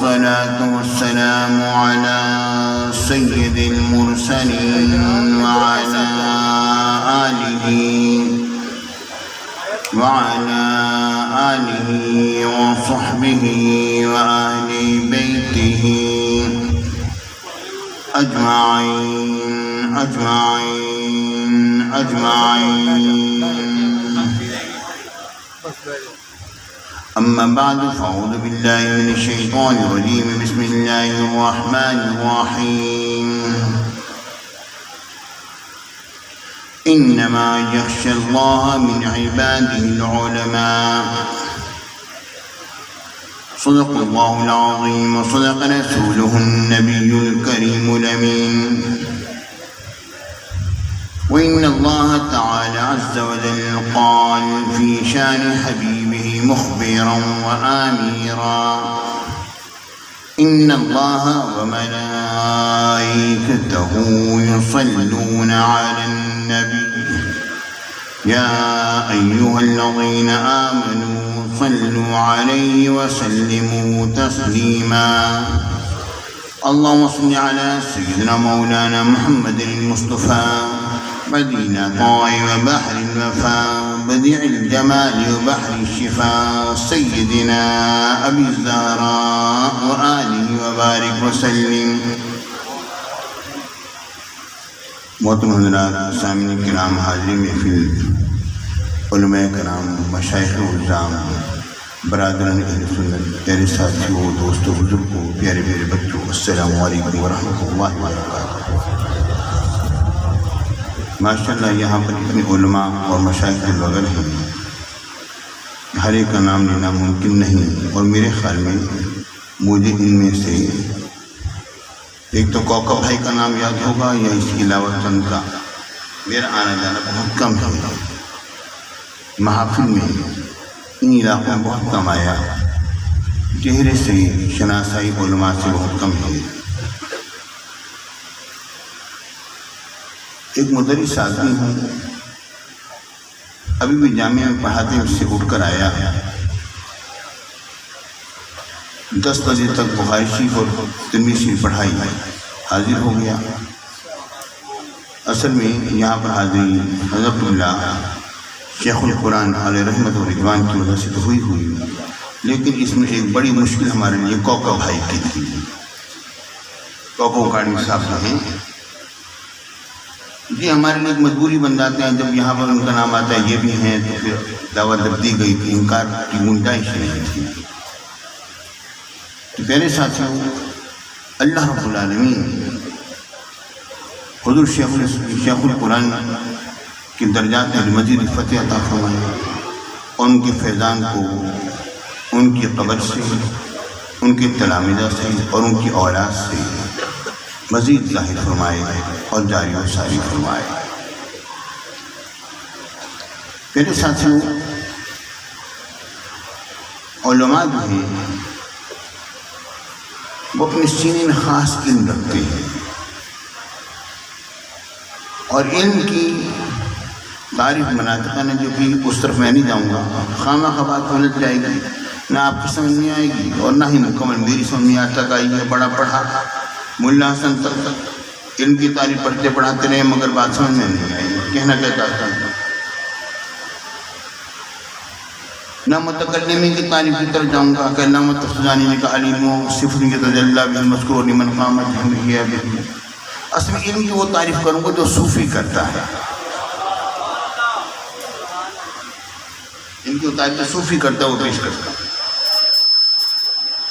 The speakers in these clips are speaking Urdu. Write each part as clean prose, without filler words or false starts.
والصلاة والسلام على سيد المرسلين وعلى آله وصحبه وأهل بيته أجمعين. أما بعد فأعوذ بالله من الشيطان الرجيم. بسم الله الرحمن الرحيم. إنما يخشى الله من عباده العلماء. صدق الله العظيم وصدق رسوله النبي الكريم الأمين. وإن الله تعالى عز وجل قال في شان حبيبه مخبرا وآميرا: إن الله وملائكته يصلون على النبي يا أيها الذين آمنوا صلوا عليه وسلموا تسليما. اللهم صل على سيدنا مولانا محمد المصطفى بديع طائع وبحر الوفاء بديع الجمال وبحر الشفاء سيدنا أبي الزهراء وآله وبارك وسلم. محترم حضرات، سامعین کرام، حاضرین محفل، علماء کرام، مشائخ الزام، برادران اہل سنت، پیارے ساتھیوں، دوستوں، بزرگوں، پیارے میرے بچوں، السلام علیکم ورحمۃ اللہ وبرکاتہ. ماشاءاللہ یہاں پر اتنے علماء اور مشائخ البغل ہیں، ہر ایک کا نام لینا ممکن نہیں، اور میرے خیال میں مجھے ان میں سے ایک تو کوکب بھائی کا نام یاد ہوگا، یا اس کے علاوہ چند کا. میرا آنا جانا بہت کم ہے، محافل میں ان علاقوں میں بہت کم آیا، چہرے سے شناسائی علماء سے بہت کم ہے. ایک مدرس آدمی ہوں، ابھی بھی جامعہ میں پڑھاتے ہیں، اس سے اٹھ کر آیا. 10 بجے تک بخاری شریف اور ترمذی شریف پڑھائی، حاضر ہو گیا. اصل میں یہاں پر حاضری حضرت اللہ شیخ القرآن علیہ رحمت و رضوان کی وجہ سے تو ہوئی، لیکن اس میں ایک بڑی مشکل ہمارے لیے کوکب بھائی کی تھی. کوکب کاڑی صاحب ہیں جی، ہمارے لیے ایک مجبوری بن جاتے ہیں. جب یہاں پر ان کا نام آتا ہے یہ بھی ہیں، تو پھر دعوت جب دی گئی تھی، انکار کی گنجائش نہیں تھی. تو پیارے ساتھیوں، اللہ رب العالمین حضور شیخ القرآن کے درجات میں مزید فتح عطا فرمائے، اور ان کے فیضان کو ان کی قبر سے، ان کے تلامذہ سے اور ان کی اولاد سے مزید ظاہر فرمائے اور جاری و ساری فرمائے. میرے ساتھیوں، علماء جو ہیں وہ اپنے سینے میں خاص علم رکھتے ہیں، اور علم کی تعریف مناطقہ نے جو کہ اس طرف میں نہیں جاؤں گا، خامہ خبات غلط جائے گی، نہ آپ کی سمجھ میں آئے گی اور نہ ہی مکمل میری سمجھ میں آج تک آئی ہے. بڑا پڑھا ملا حسن تک علم کی تعریف پڑھتے پڑھاتے رہے، مگر بات سمجھ میں نہیں آئی. کہنا کیا چاہتا ہوں، نہ متکلمین کی تعریف کی طرف جاؤں گا کہ علامہ تفسیرانی نے کہا علیم و صفر یتجلی به المذکور لمن قامت ہمہ به. اصل علم کی وہ تعریف کروں گا جو صوفی کرتا ہے، ان کی وہ تعریف صوفی کرتا ہے، وہ پیش کرتا ہے.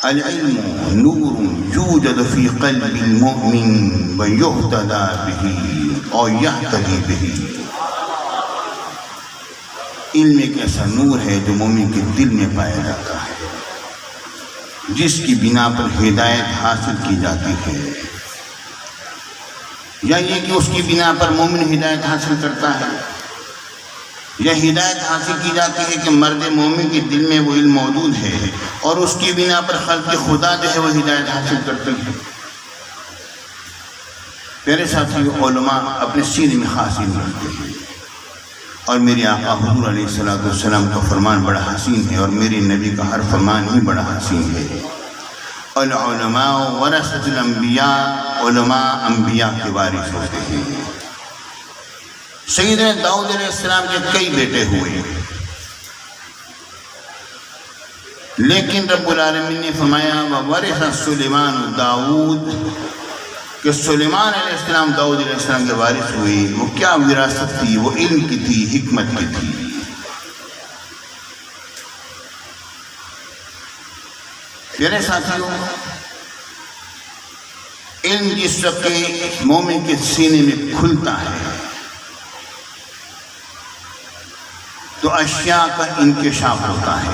العلم نور یوجد فی قلب المؤمن ویہتدی به اور یہتدی به. علم ایک ایسا نور ہے جو مومن کے دل میں پایا جاتا ہے، جس کی بنا پر ہدایت حاصل کی جاتی ہے، یا یہ کہ اس کی بنا پر مومن ہدایت حاصل کرتا ہے، یا ہدایت حاصل کی جاتی ہے کہ مرد مومن کے دل میں وہ علم موجود ہے، اور اس کی بنا پر خلق خدا جو ہے وہ ہدایت حاصل کرتے ہیں. پیارے ساتھیوں، علماء اپنے سینے میں خاص علم رکھتے ہیں، اور میرے آقا حضور علیہ السلام کا فرمان بڑا حسین ہے، اور میرے نبی کا ہر فرمان بھی بڑا حسین ہے. العلماء ورثۃ الانبیاء، علماء انبیاء کے وارث ہوتے ہیں۔ سیدنا داؤد علیہ السلام کے کئی بیٹے ہوئے، لیکن رب العالمین نے فرمایا وَوَرِثَ سُلَيْمَانُ داؤد، کہ سلیمان علیہ السلام داؤد علیہ السلام کے وارث ہوئے۔ وہ کیا وراثت تھی؟ وہ علم کی تھی، حکمت کی تھی۔ میرے ساتھیوں، علم جس وقت مومن کے سینے میں کھلتا ہے تو اشیاء کا انکشاف ہوتا ہے،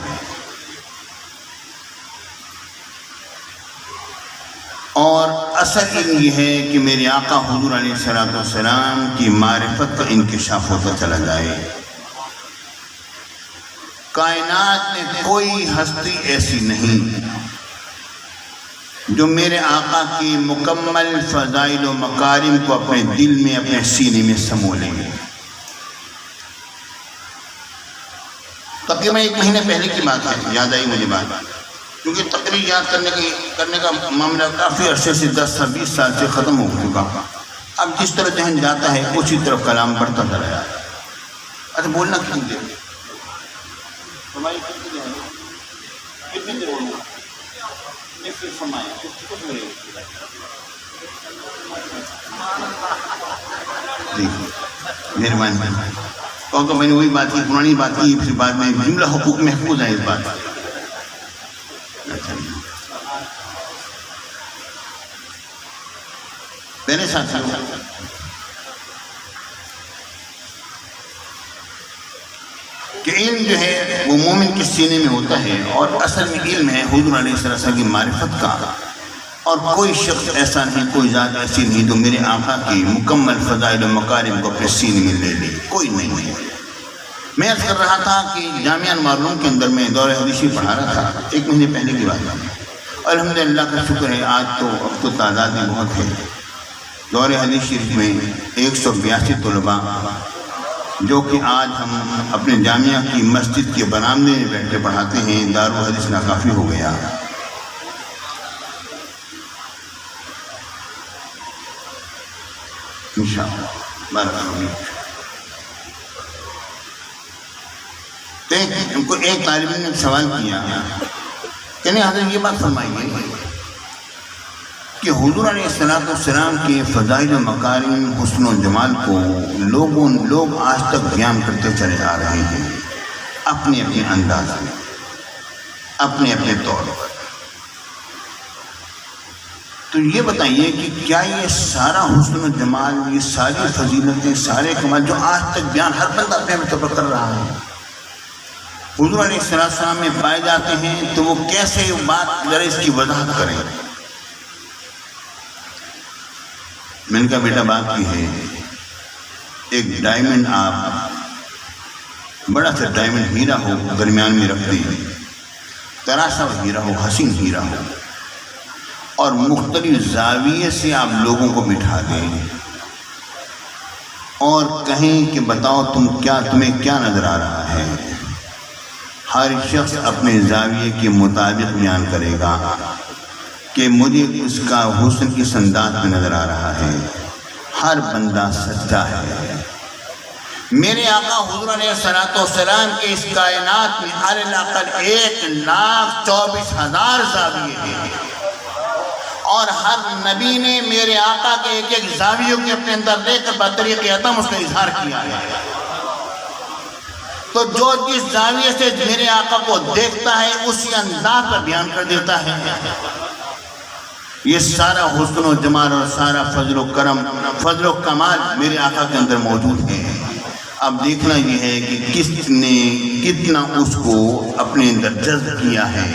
اور اصل علم یہ ہے کہ میرے آقا حضور علیہ السلام کی معرفت کا انکشاف ہوتا چلا جائے۔ کائنات میں کوئی ہستی ایسی نہیں جو میرے آقا کی مکمل فضائل و مکارم کو اپنے دل میں، اپنے سینے میں سمو لیں گے۔ تقریباً 1 مہینے پہلے کی بات ہے، یاد آئی مجھے بات، کیونکہ تقریر یاد کرنے کا معاملہ کافی عرصے سے 10 سے 20 سال سے ختم ہو چکا۔ اب جس طرح ذہن جاتا ہے اسی طرف کلام بڑھتا چلا جاتا ہے۔ اچھا بولنا کیوں دے مہربانی، کیونکہ میں نے وہی بات کی، پرانی بات کی، پھر بعد میں جملہ حقوق محفوظ ہے اس بات۔ میرے ساتھیوں، کہ علم جو ہے وہ مومن کے سینے میں ہوتا ہے، اور اصل میں علم ہے حضور علیہ السلام کی معرفت کا، اور کوئی شخص ایسا نہیں، کوئی ذات ایسی نہیں جو میرے آقا کی مکمل فضائل و مکارم کو اپنے سینے میں لے لے، کوئی نہیں ہے۔ میں عرض کر رہا تھا کہ جامعہ انوار کے اندر میں دور حدیثی پڑھا رہا تھا، 1 مہینے پہلے کی بات ہے۔ الحمدللہ کا شکر ہے، آج تو اب تو تعداد میں بہت ہے۔ دور حدیث شریف میں 182 طلباء، جو کہ آج ہم اپنے جامعہ کی مسجد کے برآمدے میں بیٹھ کے پڑھاتے ہیں، دارالحدیث ناکافی ہو گیا۔ انشاءاللہ بارک اللہ۔ ان کو ایک طالب علم نے سوال کیا کہ نہیں حضرت یہ بات فرمائیے کہ حضور علیہ السلام کے فضائل و مکارم، حسن و جمال کو لوگ آج تک بیان کرتے چلے آ رہے ہیں، اپنے اپنے انداز میں، اپنے اپنے طور پر۔ تو یہ بتائیے کہ کیا یہ سارا حسن و جمال، یہ ساری فضیلتیں، سارے کمال جو آج تک بیان ہر بندہ اپنے مطلب کر رہا ہے، حضور علیہ السلام میں پائے جاتے ہیں، تو وہ کیسے بات ذرا اس کی وضاحت کریں؟ میں نے کہا بیٹا بات کی ہے، ایک ڈائمنڈ، آپ بڑا سا ڈائمنڈ ہیرا ہو درمیان میں رکھ دیں، تراشا ہیرا ہو، حسین ہیرا ہو، اور مختلف زاویے سے آپ لوگوں کو بٹھا دیں اور کہیں کہ بتاؤ تمہیں کیا نظر آ رہا ہے۔ ہر شخص اپنے زاویے کے مطابق بیان کرے گا کہ مجھے اس کا حسن کس انداز میں نظر آ رہا ہے۔ ہر بندہ سچا ہے۔ میرے آقا حضور علیہ السلام کے اس کائنات میں الاقل 1,24,000 زاویے ہیں، اور ہر نبی نے میرے آقا کے ایک ایک زاویوں کے اپنے اندر لے کر بطریق اتم اس کا اظہار کیا ہے۔ تو جو جس زاویے سے میرے آقا کو دیکھتا ہے اسی انداز پر بیان کر دیتا ہے۔ یہ سارا حسن و جمال اور سارا فضل و کرم، فضل و کمال میرے آقا کے اندر موجود ہے۔ اب دیکھنا یہ ہے کہ کس نے کتنا اس کو اپنے اندر جذب کیا ہے،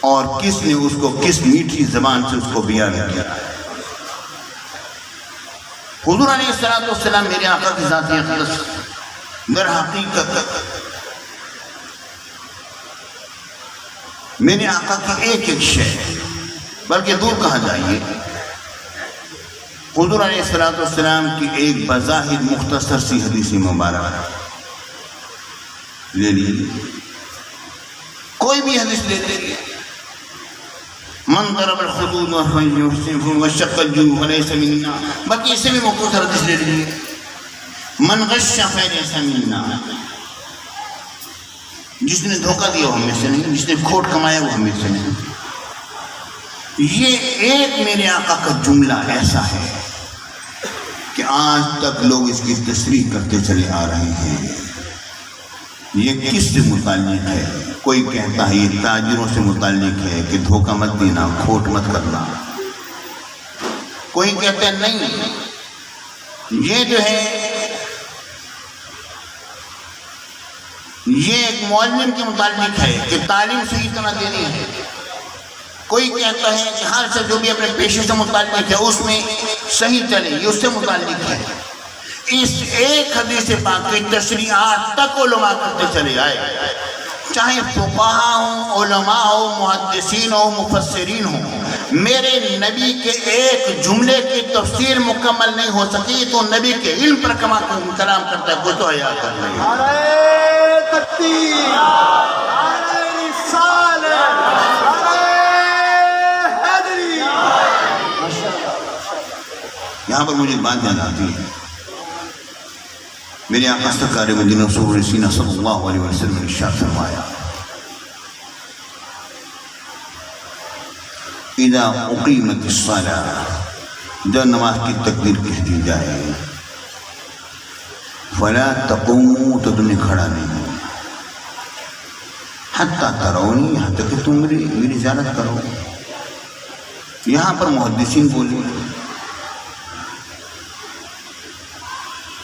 اور کس نے اس کو کس میٹھی زبان سے اس کو بیان کیا ہے۔ حضور علیہ السلام میرے آقا کی ذات اقدس در حقیقت میرے آقا کی ایک ایک شے، بلکہ دور کہا جائیے، حضور علیہ السلام کی ایک بظاہر مختصر سی حدیث مبارک لے لیجیے، کوئی بھی حدیث لے لیجیے، من ضرب الخدود وشق الجيوب فليس منا، بلکہ اسے بھی مختصر حدیث لے لیجیے، من غش فلیس منا، جس نے دھوکہ دیا وہ ہم میں سے نہیں، جس نے کھوٹ کمایا وہ ہم میں سے نہیں۔ یہ ایک میرے آقا کا جملہ ایسا ہے کہ آج تک لوگ اس کی تصریح کرتے چلے آ رہے ہیں۔ یہ کس سے متعلق ہے؟ کوئی کہتا ہے یہ تاجروں سے متعلق ہے کہ دھوکہ مت دینا، کھوٹ مت کرنا۔ کوئی کہتا ہے نہیں، یہ جو ہے یہ ایک معلم کے متعلق ہے کہ تعلیم صحیح طرح دینی ہے۔ کوئی کہتا ہے کہ ہر سے جو بھی اپنے پیشے سے متعلق ہے اس میں صحیح چلے، یہ اس سے متعلق ہے۔ اس ایک حدیث پاک کی تشریح آج تک علماء کرتے چلے آئے، چاہے فقہاء ہوں، علماء ہوں، محدثین ہوں، مفسرین ہوں۔ میرے نبی کے ایک جملے کی تفسیر مکمل نہیں ہو سکی تو نبی کے علم پر کلام کرتا ہے کوئی تو حیا کر لے۔ نعرہ تکبیر، نعرہ رسالت، نعرہ حیدری۔ یہاں پر مجھے بات یاد آتی ہے، میرے آقا سرکار مدینہ رسول سینہ صلی اللہ علیہ وسلم نے ارشاد فرمایا، اذا اقیمت الصلاۃ، جب نماز کی تکبیر کہہ دی جائے، فلا تقوموا، تو تمہیں کھڑا نہیں ہو، حتی ترونی، یہاں تک کہ تم میری زیارت کرو۔ یہاں پر محدثین بولے،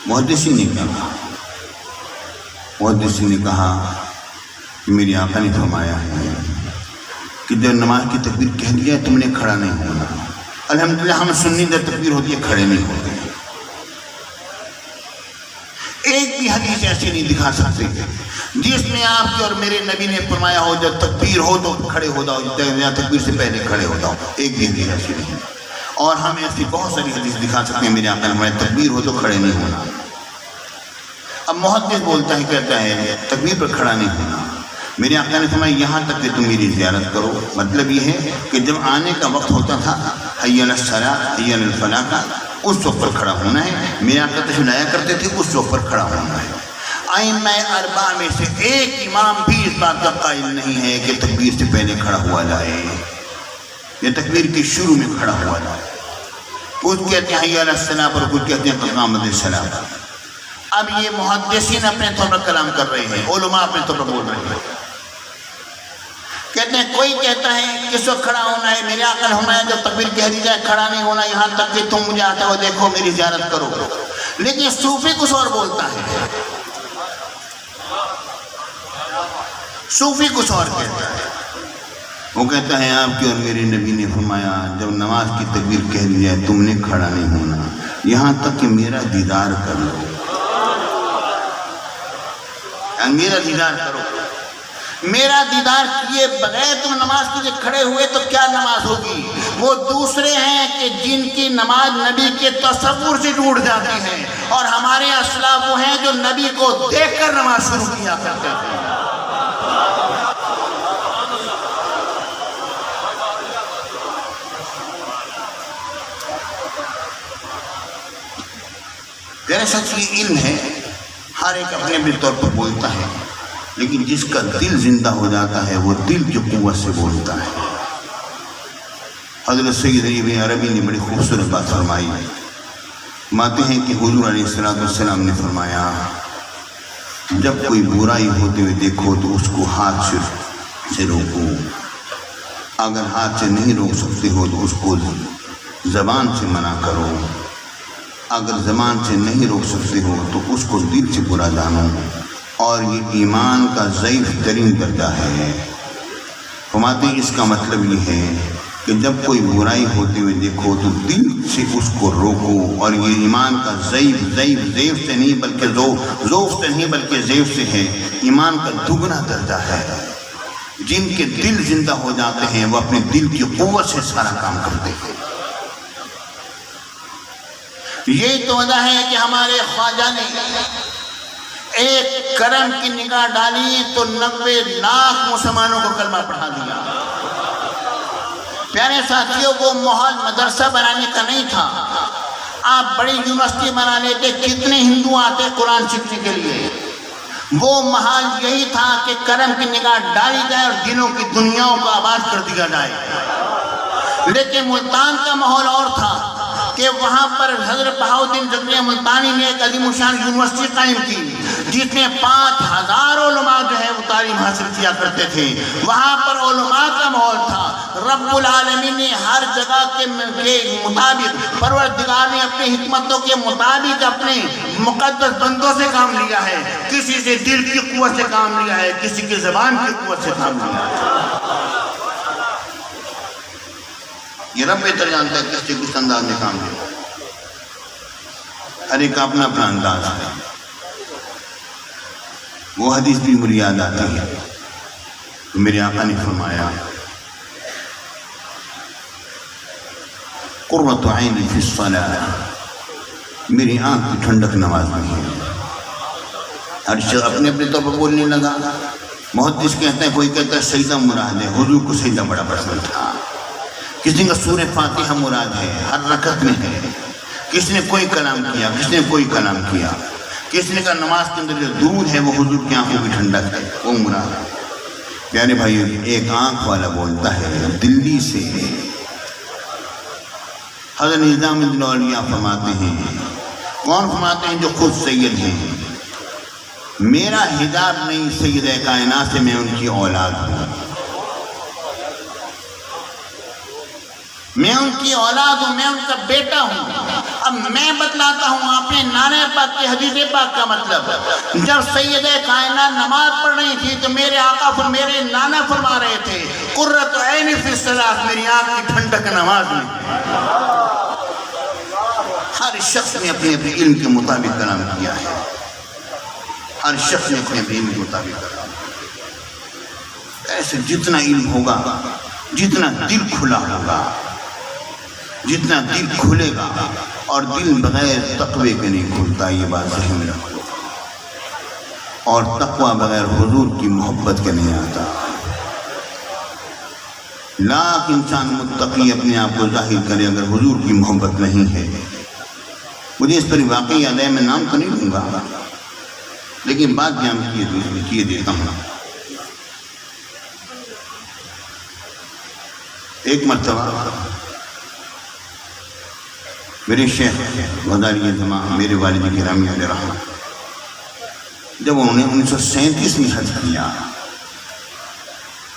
محدثین نے کیا کہا؟ محدثین نے کہا کہ میری آقا نے فرمایا ہے کہ جب نماز کی تکبیر کہہ دیا تم نے کھڑا نہیں ہونا۔ الحمدللہ ہم سنی جب تکبیر ہوتی ہے کھڑے نہیں ہوتے، ایک بھی حدیث ایسی نہیں دکھا سکتے جس میں آپ کے اور میرے نبی نے فرمایا ہو جب تکبیر ہو تو کھڑے ہو جاؤ، یا تکبیر سے پہلے کھڑے ہو جاؤ، ایک بھی حدیث ایسی نہیں۔ اور ہم ایسی بہت ساری حدیث دکھا سکتے ہیں میرے آقا نے فرمایا تکبیر ہو تو کھڑے نہیں ہونا۔ اب محدث بولتا ہے، کہتا ہے تکبیر پر کھڑا نہیں ہونا، میرے آقا نے فرمایا یہاں تک کہ تم میری زیارت کرو۔ مطلب یہ ہے کہ جب آنے کا وقت ہوتا تھا حی علی الصلاۃ، حی علی الفلاح کا، اس وقت پر کھڑا ہونا ہے۔ میرے آقا تشریف لایا کرتے تھے، اس وقت پر کھڑا ہونا ہے۔ ائمہ اربعہ میں سے ایک امام بھی اس بات کا قائل نہیں ہے کہ تکبیر سے پہلے کھڑا ہوا جائے یا تکبیر کے شروع میں کھڑا ہوا جائے۔ کچھ کہتے ہیں حی علی الصلاۃ پر، کچھ کہتے ہیں قد قامت الصلاۃ۔ اب یہ محدثین اپنے طور پر کلام کر رہے ہیں، علماء اپنے طور پر بول رہے ہیں۔ کہتے ہیں کوئی کہتا ہے کس وقت کھڑا ہونا ہے، میرے آقا نے فرمایا جب تکبیر کہہ دی جائے کھڑا نہیں ہونا، یہاں تک کہ تم مجھے آتے ہو دیکھو میری زیارت کرو۔ لیکن صوفی کچھ اور بولتا ہے، صوفی کچھ اور کہتا ہے۔ وہ کہتا ہے آپ کے اور میرے نبی نے فرمایا جب نماز کی تکبیر کہہ دی جائے تم نے کھڑا نہیں ہونا، یہاں تک کہ میرا دیدار کر لو، میرا دیدار کرو۔ میرا دیدار کیے بغیر تم نماز کے لیے کھڑے ہوئے تو کیا نماز ہوگی؟ وہ دوسرے ہیں کہ جن کی نماز نبی کے تصور سے ٹوٹ جاتی ہے، اور ہمارے اسلاف وہ ہیں جو نبی کو دیکھ کر نماز شروع کیا کرتے ہیں۔ میرے سچ یہ علم ہے، ہر ایک اپنے اپنے طور پر بولتا ہے، لیکن جس کا دل زندہ ہو جاتا ہے وہ دل کی قوت سے بولتا ہے۔ حضرت سید ابن عربی نے بڑی خوبصورت بات فرمائی، ماتے ہیں کہ حضور علیہ السلام نے فرمایا جب کوئی برائی ہوتے ہوئے دیکھو تو اس کو ہاتھ سے روکو، اگر ہاتھ سے نہیں روک سکتے ہو تو اس کو زبان سے منع کرو، اگر زبان سے نہیں روک سکتے ہو تو اس کو دل سے برا جانو، اور یہ ایمان کا ضعیف ترین درجہ ہے۔ فرماتے ہیں اس کا مطلب یہ ہے کہ جب کوئی برائی ہوتے ہوئے دیکھو تو دل سے اس کو روکو، اور یہ ایمان کا ضعیف سے نہیں بلکہ ضعف سے نہیں بلکہ ضعیف سے ہے، ایمان کا دگنا درجہ ہے۔ جن کے دل زندہ ہو جاتے ہیں وہ اپنے دل کی قوت سے سارا کام کرتے ہیں۔ یہی تو وجہ ہے کہ ہمارے خواجہ نے ایک کرم کی نگاہ ڈالی تو 90 لاکھ مسلمانوں کو کلمہ پڑھا دیا۔ پیارے ساتھیوں، وہ ماحول مدرسہ بنانے کا نہیں تھا. آپ بڑی یونیورسٹی بنا لیتے، کتنے ہندو آتے قرآن سیکھنے کے لیے. وہ محال یہی تھا کہ کرم کی نگاہ ڈالی جائے اور دلوں کی دنیاؤں کو آباد کر دیا جائے. لیکن ملتان کا ماحول اور تھا کہ وہاں پر حضرت بہاؤالدین زکریا ملتانی نے ایک عظیم الشان یونیورسٹی قائم کی جس میں 5000 علماء جو ہے وہ تعلیم حاصل کیا کرتے تھے. وہاں پر علماء کا ماحول تھا. رب العالمین نے ہر جگہ کے مطابق، پروردگار نے اپنی حکمتوں کے مطابق اپنے مقدس بندوں سے کام لیا ہے. کسی سے دل کی قوت سے کام لیا ہے، کسی کی زبان کی قوت سے کام لیا ہے. یہ رب بہتر جانتا ہے کس سے کس انداز میں کام لیا. ہر ایک کا اپنا اپنا انداز ہے. وہ حدیث بھی مجھے یاد آتی ہے، میرے آقا نے فرمایا قرۃ عینی فی الصلاۃ، میری آنکھ کی ٹھنڈک نماز میں ہے. ہر شخص اپنے اپنے طور پر بولنے لگا. محدث کہتے ہیں، کوئی کہتا ہے سجدہ مراد ہے، حضور کو سجدہ بڑا پسند تھا. کسی کا سورہ فاتحہ مراد ہے، ہر رکعت میں ہے. کس نے کوئی کلام کیا، کس نے کوئی کلام کیا. کس نے کہا نماز کے اندر جو درود ہے وہ حضور کی آنکھوں کی ٹھنڈک ہے، وہ مراد ہے. پیارے بھائی، ایک آنکھ والا بولتا ہے دلی سے. حضرت نظام الدین اولیاء فرماتے ہیں، کون فرماتے ہیں؟ جو خود سید ہیں. میرا حجاب نہیں سید کائنات سے، میں ان کی اولاد ہوں. میں ان کی اولاد ہوں، میں ان کا بیٹا ہوں. اب میں بتلاتا ہوں اپنے نانے پاک کی حدیث پاک کا مطلب. جب سید کائنات نماز پڑھ رہی تھی تو میرے آقا میرے نانا فرما رہے تھے قرۃ عین فی الصلاۃ، میری آنکھ کی ٹھنڈک نماز میں. ہر شخص نے اپنے اپنے علم کے مطابق کلام کیا ہے. ہر شخص نے اپنے علم کے مطابق کلام کیا. ایسے جتنا علم ہوگا، جتنا دل کھلا ہوگا، جتنا دل کھلے گا، اور دل بغیر تقوی کے نہیں کھلتا، یہ بات ذہن میں رکھو. اور تقوی بغیر حضور کی محبت کے نہیں آتا. لاکھ انسان متقی اپنے آپ کو ظاہر کرے، اگر حضور کی محبت نہیں ہے. مجھے اس پر واقعی یاد ہے، میں نام تو نہیں لوں گا لیکن بات بیان کیے دیتا ہوں. ایک مرتبہ میرے شیخ غزالی زمان، میرے والد گرامی علیہ رحمۃ، جب انہوں نے 1937 میں حج کیا،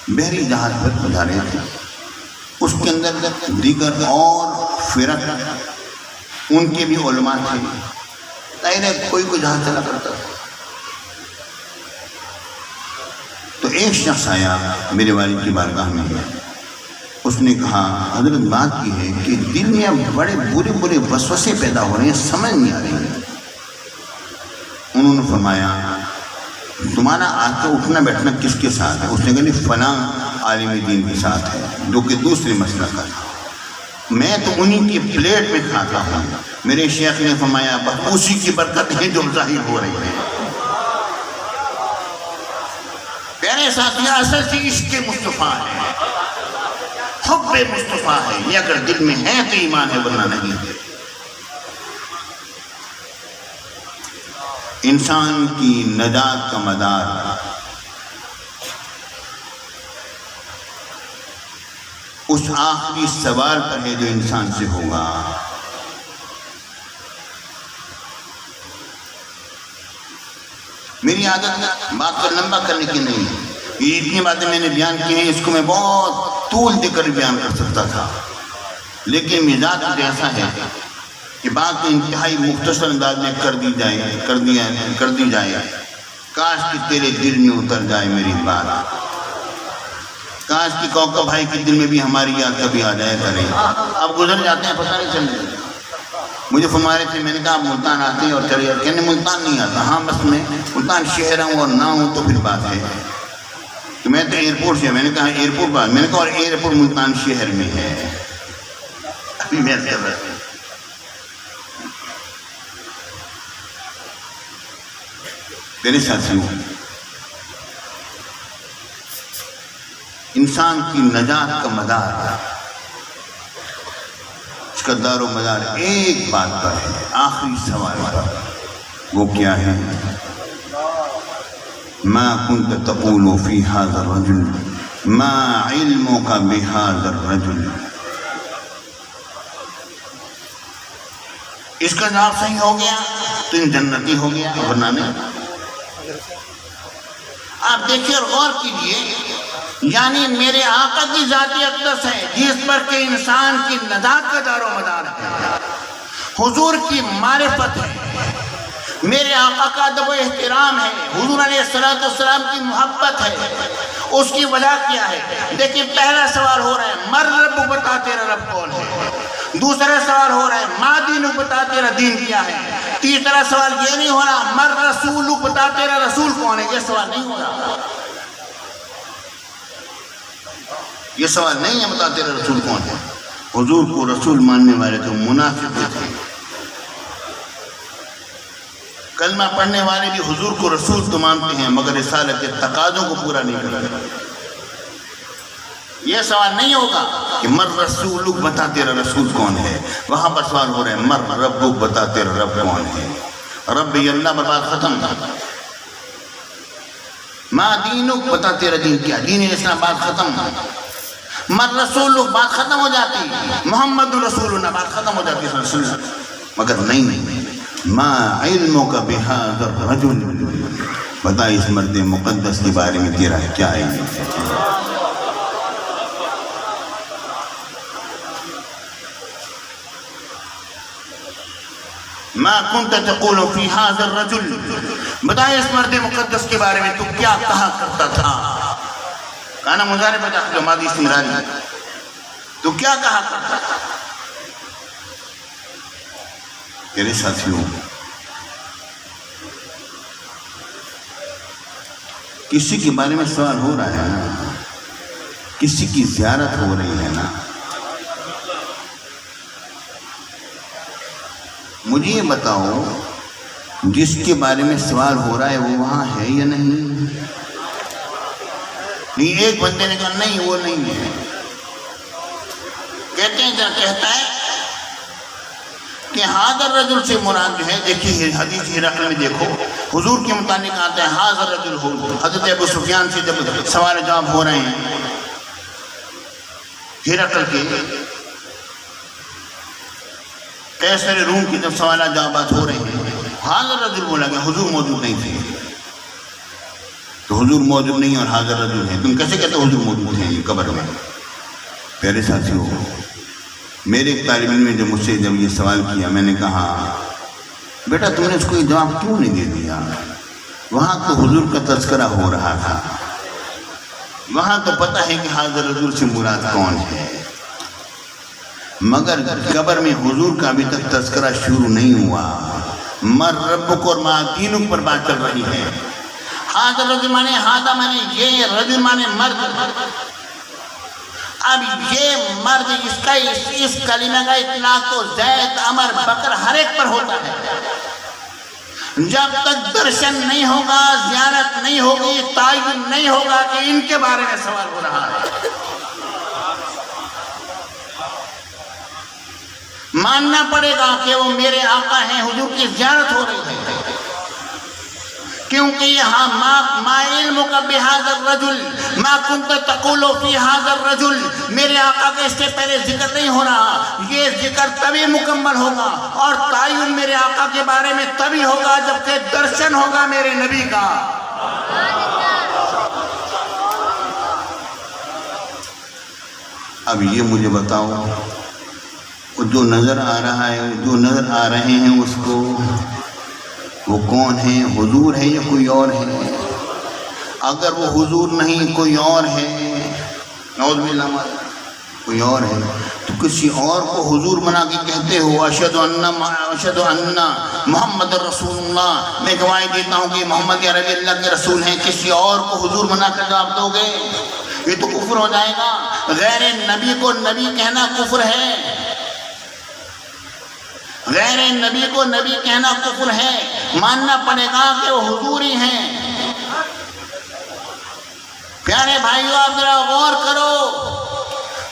بحری جہاز پر گزارے تھے. اس کے اندر دیگر اور فرق ان کے بھی علماء تھے. کوئی جہاز چلا کرتا تھا. تو ایک شخص آیا میرے والد کی بارگاہ میں. اس نے کہا حضرت بات یہ ہے کہ دل میں اب بڑے برے برے وسوسے پیدا ہو رہے ہیں، سمجھ نہیں آ رہی ہے. انہوں نے فرمایا تمہارا آج کا اٹھنا بیٹھنا کس کے ساتھ ہے؟ اس نے کہا فلاں عالم دین کے ساتھ ہے جو کہ دوسرے مسئلہ کا تھا. میں تو انہی کی پلیٹ میں کھاتا ہوں. میرے شیخ نے فرمایا بس اسی کی برکت ہے جو ظاہر ہو رہی ہے. پیارے ساتھیوں، اصل سے عشق مصطفیٰ ہے، حب مصطفیٰ ہے. یہ اگر دل میں ہے تو ایمان ہے، ورنہ نہیں ہے. انسان کی نجات کا مدار اس آخری سوال پر ہے جو انسان سے ہوگا. میری عادت بات کو لمبا کرنے کی نہیں ہے. یہ اتنی باتیں میں نے بیان کی ہیں، اس کو میں بہت طول دے کر بیان کر سکتا تھا، لیکن مزاج کچھ ایسا ہے کہ بات انتہائی مختصر انداز میں کر دی جائے. کاش کہ تیرے دل میں اتر جائے میری بات. کاش کی کوکب بھائی کے دل میں بھی ہماری یاد کبھی آ جائے کرے. اب گزر جاتے ہیں، پتہ نہیں چل رہا. مجھے فرما رہے تھے، میں نے کہا آپ ملتان آتے ہیں اور چلے جاتے. کہنے ملتان نہیں آتا. ہاں بس میں ملتان شہر ہوں اور نہ ہوں تو پھر بات ہے. تو میں تو ایئرپورٹ سے، میں نے کہا ایئرپورٹ بات، میں نے کہا اور ایئرپورٹ ملتان شہر میں ہے. ابھی میں کر رہا ہوں. میرے ساتھیوں، انسان کی نجات کا مدار کا دار و مدار ایک بات پر ہے، آخری سوال پر. وہ کیا ہے؟ ما كنت تقول في هذا الرجل ما علمك بهذا الرجل. اس کا جواب صحیح ہو گیا تو جنتی ہو گیا، ورنہ نہیں. آپ دیکھیے اور غور کیجئے، یعنی میرے آقا کی ذاتی اقدس ہے جس پر کہ انسان کی نجات کا دار و مدار ہے، حضور کی معرفت ہے، میرے آقا کا ادب و احترام ہے، حضور علیہ السلام کی محبت ہے. اس کی وجہ کیا ہے؟ دیکھیں پہلا سوال ہو رہا ہے مر رب، بتا تیرا رب کون ہے. دوسرا سوال ہو رہا ہے ما دین، بتا تیرا دین کیا ہے. تیسرا سوال یہ نہیں ہو رہا مر رسول، بتا تیرا رسول کون ہے. یہ سوال نہیں ہو رہا، یہ سوال نہیں ہے بتا تیرا رسول کون ہے. حضور کو رسول ماننے والے تو منافق تھے. کلمہ پڑھنے والے بھی حضور کو رسول تو مانتے ہیں مگر رسالت کے تقاضوں کو پورا نہیں کرتے. یہ سوال نہیں ہوگا کہ مر رسول، بتا تیرا رسول کون ہے. وہاں پر سوال ہو رہے ہیں مر رب، بتا تیرا رب کون ہے. رب یہ اللہ پر بات ختم تھا. ما دینک، بتا تیرا دین کیا. دین اسلام بات ختم تھا. مر رسول، بات ختم ہو جاتی. محمد رسول اللہ، بات ختم ہو جاتی. مگر نہیں، ما علمک بہذا الرجل، بتا اس مرد مقدس کے بارے میں تیرا کیا علم ہے. ما كنت تقول في هذا الرجل، بتا اس مرد مقدس کے بارے میں تو کیا کہا کرتا تھا. کانا مضارع پہ داخل ماضی استمراری، تو کیا کہا کرتا تھا. میرے ساتھیوں، کسی کے بارے میں سوال ہو رہا ہے نا، کسی کی زیارت ہو رہی ہے نا، مجھے یہ بتاؤ جس کے بارے میں سوال ہو رہا ہے وہ وہاں ہے یا نہیں. نہیں، ایک بندے نے کہا نہیں وہ نہیں ہے. کہتے ہیں کہتا ہے کہ حاضر رجل سے مراد جو ہے، دیکھیے حدیث ہرقل میں دیکھو حضور کے متعلق آتا ہے حاضر رجل ہو. حضرت ابو سفیان سے جب سوال جواب ہو رہے ہیں ہرقل کے، قیصر روم کی جب سوالات جوابات ہو رہے ہیں، حاضر رجل بولا گیا. حضور موجود نہیں تھے. تو حضور موجود نہیں اور حاضر رجل ہے، تم کیسے کہتے حضور موجود ہیں یہ قبر میں. پیارے ساتھیوں، میرے ایک طالب علم نے جب مجھ سے جب یہ سوال کیا، میں نے کہا بیٹا تم نے اس کو یہ جواب کیوں نہیں دے دیا. وہاں تو حضور کا تذکرہ ہو رہا تھا، وہاں تو پتہ ہے کہ حاضر رجل سے مراد کون ہے، مگر قبر میں حضور کا ابھی تک تذکرہ شروع نہیں ہوا. مر ربک اور ما دینک پر بات چل رہی ہے. حاضر رجل مانے ہاضا مانے یہ، رجل مانے مرد. اب یہ مرد اس کلمہ کا اطلاق تو زید، عمر، بکر ہر ایک پر ہوتا ہے. جب تک درشن نہیں ہوگا، زیارت نہیں ہوگی، تعین نہیں ہوگا کہ ان کے بارے میں سوال ہو رہا ہے. ماننا پڑے گا کہ وہ میرے آقا ہیں، حضور کی زیارت ہو رہی ہے. کیونکہ یہاں ما علمک بہذا الرجل ما کنت تقول فی هذا الرجل، میرے آقا کے اس سے پہلے ذکر نہیں ہو رہا. یہ ذکر تبھی مکمل ہوگا اور تعین میرے آقا کے بارے میں تبھی ہوگا جبکہ درشن ہوگا میرے نبی کا. اب یہ مجھے بتاؤ، جو نظر آ رہا ہے، جو نظر آ رہے ہیں اس کو، وہ کون ہے؟ حضور ہے یا کوئی اور ہے؟ اگر وہ حضور نہیں کوئی اور ہے، نعوذ باللہ، کوئی اور ہے، تو کسی اور کو حضور بنا کے کہتے ہو اشہد ان محمد رسول اللہ، میں گواہی دیتا ہوں کہ محمد عربی اللہ کے رسول ہیں، کسی اور کو حضور بنا کر جواب دو گے یہ تو کفر ہو جائے گا. غیر نبی کو نبی کہنا کفر ہے، غیر نبی کو نبی کہنا کفر ہے. ماننا پڑے گا کہ وہ حضور ہی ہیں. پیارے بھائیو، آپ ذرا غور کرو،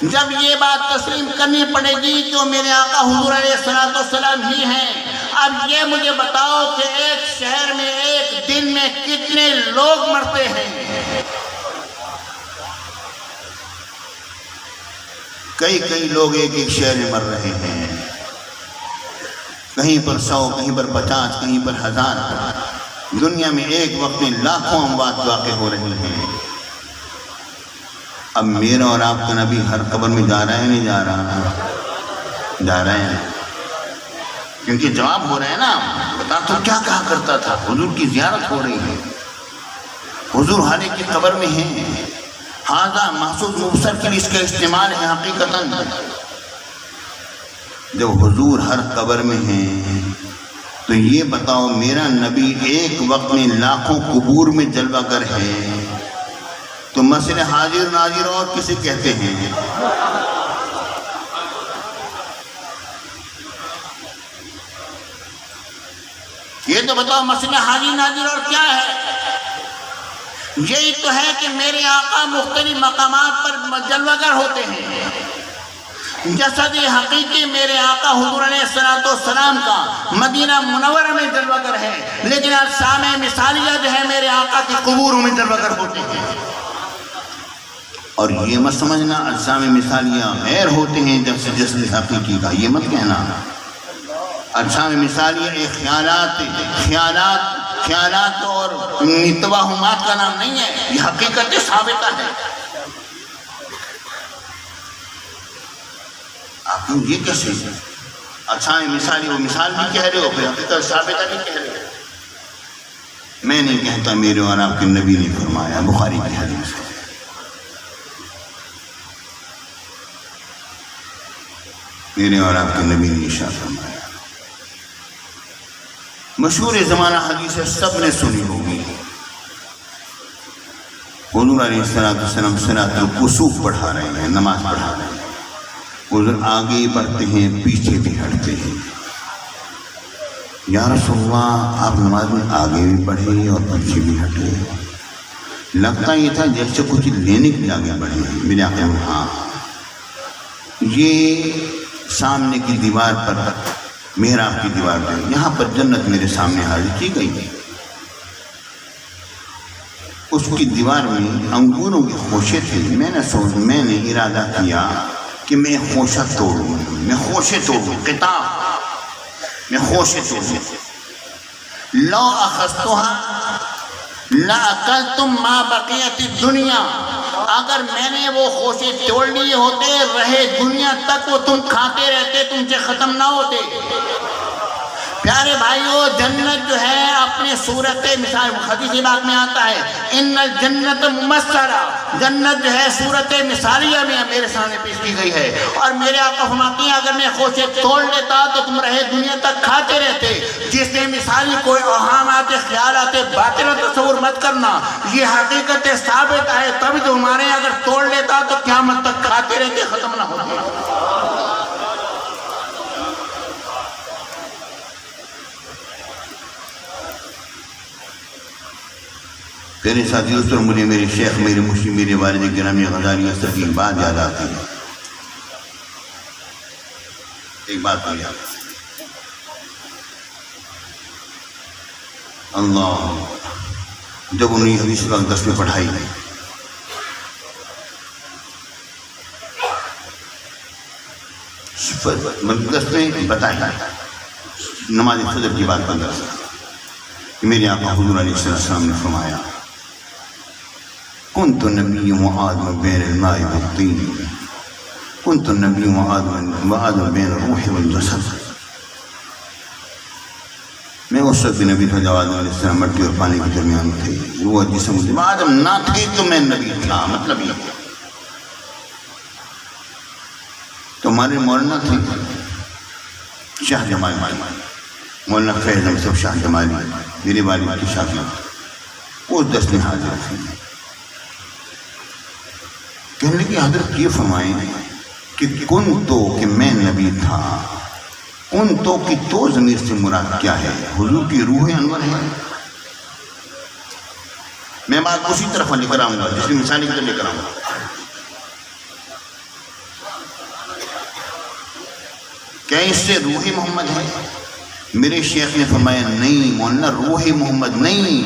جب یہ بات تسلیم کرنی پڑے گی کہ وہ میرے آقا حضور علیہ السلام ہی ہیں، اب یہ مجھے بتاؤ کہ ایک شہر میں ایک دن میں کتنے لوگ مرتے ہیں؟ کئی لوگ ایک شہر میں مر رہے ہیں، کہیں پر 100، کہیں پر 50، کہیں پر 1000۔ دنیا میں ایک وقت میں لاکھوں اموات واقع ہو رہی ہیں۔ اب میرا اور آپ کا نبی ہر قبر میں جا رہا ہے نہیں جا رہا؟ جا رہا ہے، کیونکہ جواب ہو رہا ہے نا۔ بتا تو کیا کہا کرتا تھا؟ حضور کی زیارت ہو رہی ہے، حضور ہر ایک کی قبر میں ہیں۔ ہاں محسوس مبصر کے لیے اس کا استعمال ہے حقیقتاً۔ جب حضور ہر قبر میں ہیں تو یہ بتاؤ میرا نبی ایک وقت میں لاکھوں قبور میں جلوہ گر ہے، تو مسئلہ حاضر ناظر اور کسے کہتے ہیں؟ یہ تو بتاؤ مسئلہ حاضر ناظر اور کیا ہے؟ یہی تو ہے کہ میرے آقا مختلف مقامات پر جلوہ گر ہوتے ہیں۔ جسد حقیقی میرے آقا حضور علیہ السلام کا مدینہ منورہ میں جلوہ گر ہے، لیکن اجسام مثالیہ جو ہے میرے آقا کی قبوروں میں جلوہ گر ہوتے ہیں۔ اور یہ مت سمجھنا اجسام مثالیہ غیر ہوتے ہیں جسد حقیقی کا، یہ مت کہنا۔ اجسام مثالیہ ایک خیالات اور توہمات کا نام نہیں ہے، یہ حقیقت ثابتہ ہے۔ آپ یہ کیسے اجسام مثالیہ وہ مثال بھی کہہ رہے ہو، پھر حقیقت ثابتہ بھی کہہ رہے ہو؟ میں نہیں کہتا، میرے اور آپ کے نبی نے فرمایا، بخاری کی حدیث ہے۔ میرے اور آپ کے نبی نے ارشاد فرمایا، مشہور زمانہ حدیث ہے، سب نے سنی ہوگی۔ حضور علیہ السلام صلاۃ الکسوف پڑھا رہے ہیں، نماز پڑھا رہے ہیں۔ حضور آگے بڑھتے ہیں، پیچھے بھی ہٹتے ہیں۔ یا رسول اللہ، آپ نماز میں آگے بھی بڑھے اور پیچھے بھی ہٹے، لگتا یہ تھا جیسے کچھ لینے کے لیے آگے بڑھے ہیں۔ میرے آقا نے ہاں، یہ سامنے کی دیوار پر، محراب کی دیوار پر، یہاں پر جنت میرے سامنے حاضر کی گئی تھی۔ اس کی دیوار میں انگوروں کی خوشے تھے۔ میں نے ارادہ کیا کہ میں خوشہ توڑوں، میں خوشے توڑوں، کتاب میں خوشے توڑوں۔ لو اخذتها لأکلتم ما بقیت الدنیا، اگر میں نے وہ خوشے توڑ لیے ہوتے، رہے دنیا تک وہ تم کھاتے رہتے، تم سے ختم نہ ہوتے۔ پیارے بھائیو، جنت جو ہے اپنے صورت مثال حدیث پاک میں آتا ہے، ان الجنت ممثلہ، جنت جو ہے صورت مثالیہ میں میرے سامنے پیش کی گئی ہے۔ اور میرے آقا فرماتے ہیں اگر میں خوشے توڑ لیتا تو تم رہے دنیا تک کھاتے رہتے۔ جس نے مثالی کوئی اوہامات، خیالات باطل تصور مت کرنا، یہ حقیقت ثابت ہے، تبھی تمہارے اگر توڑ لیتا تو قیامت تک کھاتے رہتے، ختم نہ ہوتے۔ میرے ساتھی اس پر مجھے میرے شیخ، میرے مرشد، میرے والد گرامی غزالی اثر کی بات یاد آتی ہے۔ ایک بات کو یاد، اللہ، جب انہوں نے حدیث پاک 10 میں پڑھائی، دس میں بتائی نماز فجر کی بات بند کہ میرے آقا حضور علیہ السلام نے فرمایا، كنت النبي وآدم بين الماء والطين، كنت النبي وآدم بين الروح والجسد۔ میں اس وقت نبی تھا جب آدم علیہ السلام مٹی اور پانی کے درمیان تھے، وہ جسم جب آدم نہ تھے تو میں نبی تھا۔ مطلب یہ تو ہمارے مولانا تھے شاہ جمالی، مولانا فیض احمد صاحب شاہ جمالی، میرے والد کی شاگرد، وہ 10 میں حاضر تھے۔ کہنے کی حضرت یہ فرمائیں کہ کن تو کہ میں نبی تھا، ان تو کی تو ضمیر سے مراد کیا ہے؟ حضور کی روح انور ہے۔ میں بات اسی طرف لے کر آؤں گا جس کی مثال کی طرف لے کر آؤں گا۔ کیا اس سے روح محمد ہے؟ میرے شیخ نے فرمایا نہیں مولانا، روح محمد نہیں،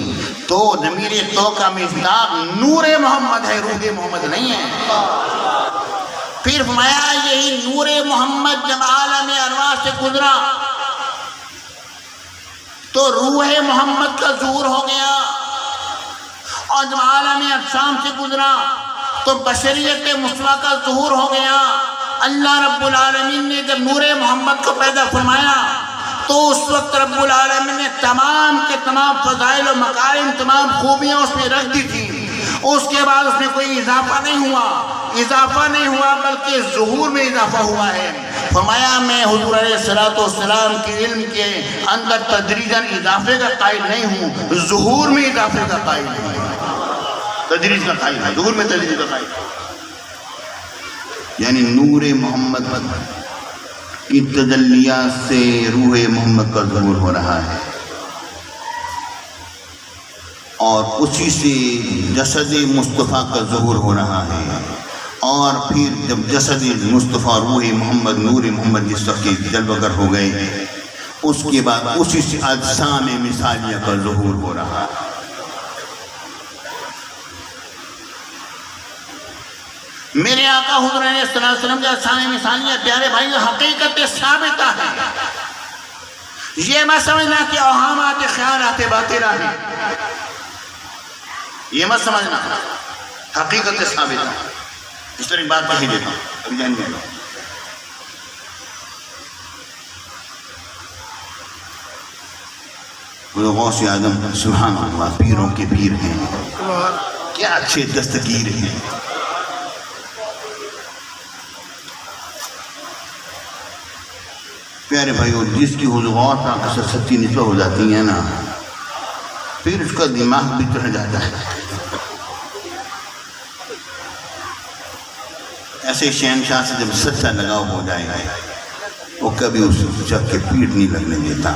تو ضمیر تو کا مصداق نور محمد ہے، روح محمد نہیں ہے۔ پھر فرمایا یہی نور محمد جب عالم ارواح سے گزرا تو روح محمد کا ظہور ہو گیا، اور جب عالم اجسام سے گزرا تو بشریت مصطفیٰ کا ظہور ہو گیا۔ اللہ رب العالمین نے جب نور محمد کو پیدا فرمایا تو اس وقت رب العالمین نے تمام کے تمام فضائل و مکارم، تمام خوبیاں اس میں رکھ دی تھی۔ اس کے بعد اس میں کوئی اضافہ نہیں ہوا بلکہ ظہور میں اضافہ ہوا ہے۔ فرمایا میں حضور علیہ السلام کے علم کے اندر تدریجاً اضافے کا قائل نہیں ہوں، ظہور میں اضافے کا قائل ہوں، تدریج کا قائل ہے، ظہور میں تدریج کا قائل ہے۔ یعنی نور محمد کی تجلیات سے روح محمد کا ظہور ہو رہا ہے، اور اسی سے جسد مصطفیٰ کا ظہور ہو رہا ہے، اور پھر جب جسد مصطفیٰ روح محمد نور محمد جس وقت جلوہ گر ہو گئے، اس کے بعد اسی سے اجسام مثالیہ کا ظہور ہو رہا ہے۔ میرے آقا حضور علیہ السلام کے اجسام مثالیہ پیارے بھائی حقیقت ثابتہ ہے، یہ مت سمجھنا کہ اوہامات خیالات باطلہ ہیں، یہ مت سمجھنا، حقیقت ثابتہ ہے۔ اس طرح بات کہی دیتا ہوں، ابھی جان گیا۔ وہ غوث اعظم سبحان اللہ پیروں کے پیر ہیں، کیا اچھے دستگیر ہیں۔ پیارے بھائیو، جس کی حضوات اکثر سچی نسبت ہو جاتی ہیں نا، پھر اس کا دماغ بھی چڑھ جاتا ہے۔ ایسے شہنشاہ سے جب سچا لگاؤ ہو جائے وہ کبھی اس شخص کے پیٹ نہیں لگنے دیتا۔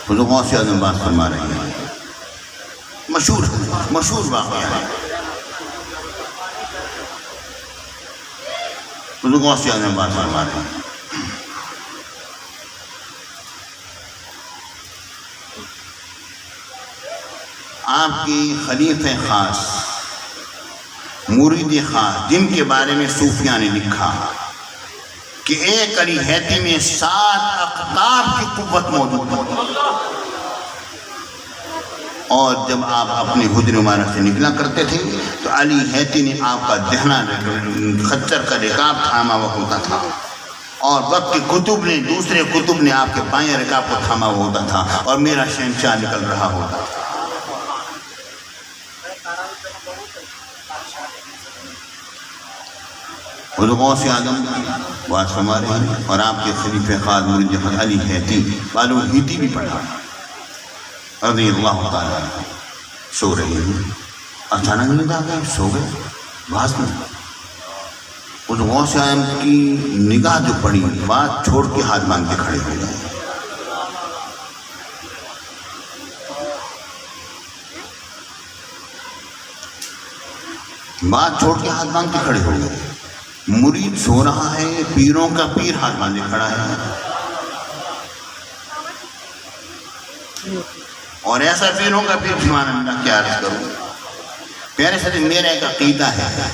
حضور غوث اعظم بات فرما رہے ہیں، مشہور واقعہ ہے۔ حضور غوث اعظم بات فرما رہے ہیں، آپ کی خلیفہ خاص مرید خاص جن کے بارے میں صوفیاء نے لکھا کہ ایک علی حیتی میں 7 اقطاب کی قوت موجود ہے، اور جب آپ اپنے حجر مبارک سے نکلا کرتے تھے تو علی حیتی نے آپ کا دہنا خچر کا رکاب تھاما ہوا ہوتا تھا، اور وقت کے کتب نے دوسرے کتب نے آپ کے بائیں رکاب کو تھاما ہوا ہوتا تھا، اور میرا شہنشاہ نکل رہا ہوتا تھا۔ حضور غوث اعظم بات فرما رہے ہیں، اور آپ کے خلیفہ خاص مرید خاص علی حیتی معلوم ہیتی بھی پڑھا رضی اللہ تعالیٰ سو رہے ہیں، اچانک نیند آ گئی، سو گئے، بات نہیں۔ حضور غوث اعظم کی نگاہ جو پڑی، بات چھوڑ کے ہاتھ باندھ کے کھڑے ہو گئے۔ بات چھوڑ کے ہاتھ باندھ کے کھڑے ہو گئے۔ مرید سو رہا ہے، پیروں کا پیر ہاتھ باندھے کھڑا ہے، اور ایسا پیروں کا پیر سبحان اللہ کیا عرض کروں۔ پیارے ساتھی، میرا ایک عقیدہ ہے،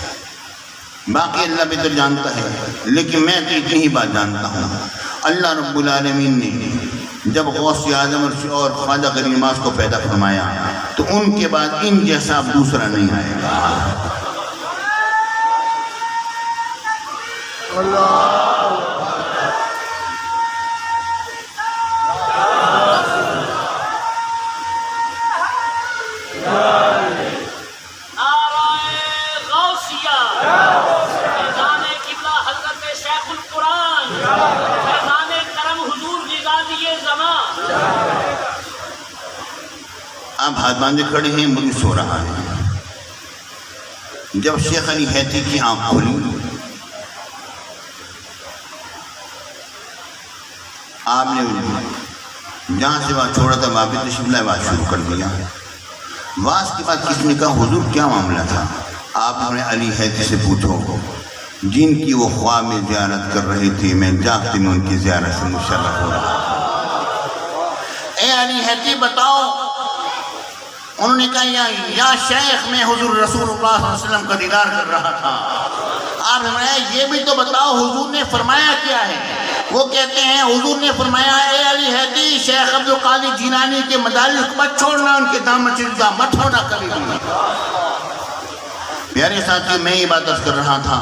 باقی اللہ بہتر جانتا ہے، لیکن میں تو اتنی ہی بات جانتا ہوں، اللہ رب العالمین نے جب غوث اعظم اور خواجہ غریب نواز کو پیدا فرمایا تو ان کے بعد ان جیسا دوسرا نہیں آئے گا۔ آپ ہاتھ باندھے کھڑے ہیں، مرید سو رہا ہے۔ جب شیخ علی حیتی کی آنکھ کھلی، آپ نے جہاں سے بات چھوڑا تھا واپس تشریف لائے، بات شروع کر دیا۔ واز کے بعد کسی نے کہا حضور کیا معاملہ تھا؟ آپ نے علی حیتی سے پوچھو جن کی وہ خواب میں زیارت کر رہے تھے، میں جاگتے میں ان کی زیارت سے مشرف ہو رہا تھا۔ اے علی حیدری بتاؤ، انہوں نے کہا یا شیخ میں حضور رسول اللہ صلی اللہ علیہ وسلم کا دیدار کر رہا تھا۔ آپ نے فرمایا یہ بھی تو بتاؤ حضور نے فرمایا کیا ہے؟ وہ کہتے ہیں حضور نے فرمایا اے علی حیدری شیخ عبد القادر جیلانی کے مدارس مت چھوڑنا، ان کے دامن سے جدا مت ہونا کبھی بھی۔ پیارے ساتھی، میں یہ بات کر رہا تھا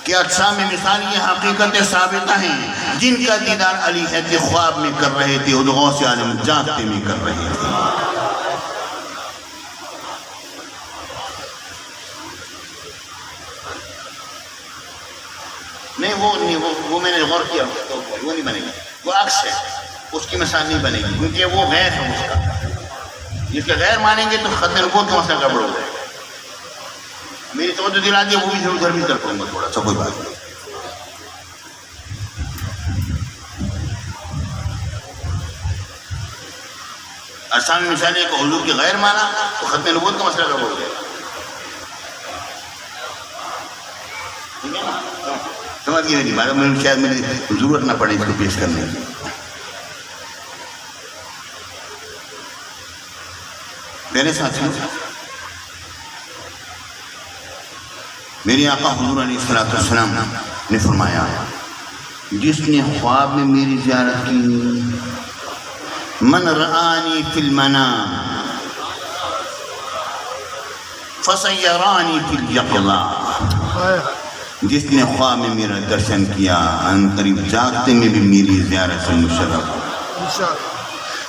کہ اجسام مثال یہ حقیقتیں ثابتہ ہیں جن کا دیدار علی حیدری خواب میں کر رہے تھے اور غوث عالم جاگتے میں کر رہے تھے۔ نہیں وہ میں نے غور کیا، وہ نہیں بنے گی، وہ عکس ہے، اس کی مثال نہیں بنے گی کیونکہ وہ غیر ہے اس کا۔ جس کے غیر مانیں گے تو ختم نبوت کا مسئلہ گڑبڑ ہو جائے گا۔ میری توجہ دلا دی، وہ بھی ضرور گھر بھی کر پاؤں گا تھوڑا سا، کوئی بات نہیں۔ اجسام مثالی کو حضور کے غیر مانا تو ختم نبوت کا مسئلہ گڑبڑ ہو جائے گا۔ سمجھ گئے نہیں بارہ میں شاید میری ضرورت نہ پڑے اس کو پیش کرنے کی۔ میرے ساتھیوں، میرے آقا حضور علیہ السلام نے فرمایا جس نے خواب میں میری زیارت کی، من رآنی فی المنام فسیرانی فی الیقظہ، جس نے خواب میں میرا درشن کیا ان قریب جاگتے میں بھی میری زیارت سے مشرف۔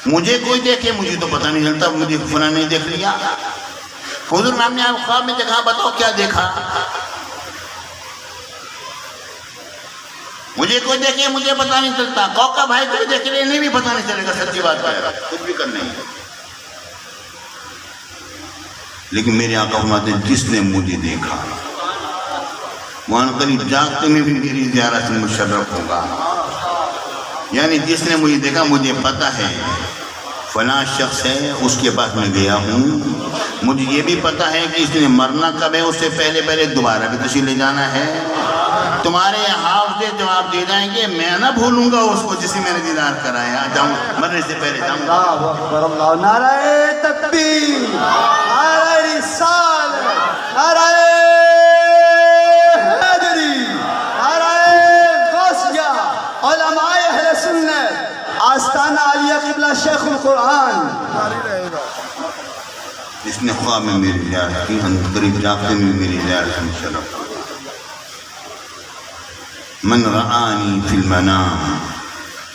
مجھے کوئی دیکھے مجھے تو پتہ نہیں چلتا، مجھے فلاں نے دیکھ لیا۔ حضور نام نے آپ خواب میں دیکھا، بتاؤ کیا دیکھا؟ مجھے کوئی دیکھے مجھے پتہ نہیں چلتا، کوکا بھائی کوئی دیکھ لے نہیں بھی پتہ نہیں چلے گا، سچی بات ہے، کچھ بھی کرنا ہی ہے۔ لیکن میرے آقا فرماتے ہیں جس نے مجھے دیکھا وہاں قریب جاگتے میں بھی میری زیارت سے مشرف ہوگا۔ یعنی جس نے مجھے دیکھا مجھے پتہ ہے فلاں شخص ہے، اس کے پاس میں گیا ہوں، مجھے یہ بھی پتہ ہے کہ اس نے مرنا کب ہے، اس سے پہلے دوبارہ بھی تشریف لے جانا ہے۔ تمہارے حافظ جواب دے جائیں گے، میں نہ بھولوں گا اس کو جسے میں نے دیدار کرایا، جاؤں مرنے سے پہلے جاؤں گا۔ اللہ اکبر، اللہ، نعرہ تکبیر، نعرہ رسالت، نعرہ آستانہ علیہ قبلہ شیخ القرآن۔ جس نے خواب میں میری زیارت کی ان قریب جاگتے میں میری زیارت سے مشرف۔ من رآنی فی المنام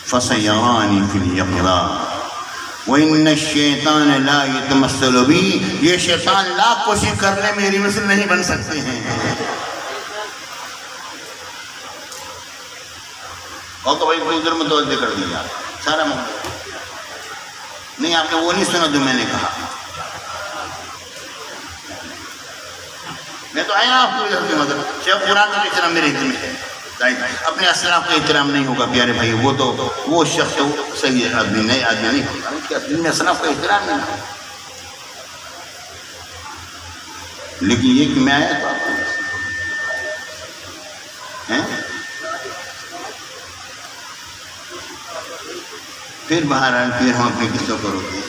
فسیرانی فی الیقظہ وَإِنَّ الشَّيْطَانَ لَا يَتَمَثَّلُ بِي، یہ شیطان لاکھ کوشش کر لے میری مثل نہیں بن سکتے ہیں۔ اور تو بھائی کوئی ادھر متوجہ کر دیا سارا نہیں، آپ نے وہ نہیں سنا جو میں نے کہا۔ میں تو آیا آپ کو ادھر سے مطلب شیخ قرآن کا احترام میرے حکم میں ہے، اپنے اسلاف کا احترام نہیں ہوگا پیارے بھائی، وہ تو وہ شخص صحیح آدمی نہیں ہوگا، اس کے دل میں اسلاف کا احترام نہیں ہوگا۔ لیکن یہ کہ میں آیا تو آپ کو پھر باہر آئے، پھر ہم اپنی قصوں کو روکیں۔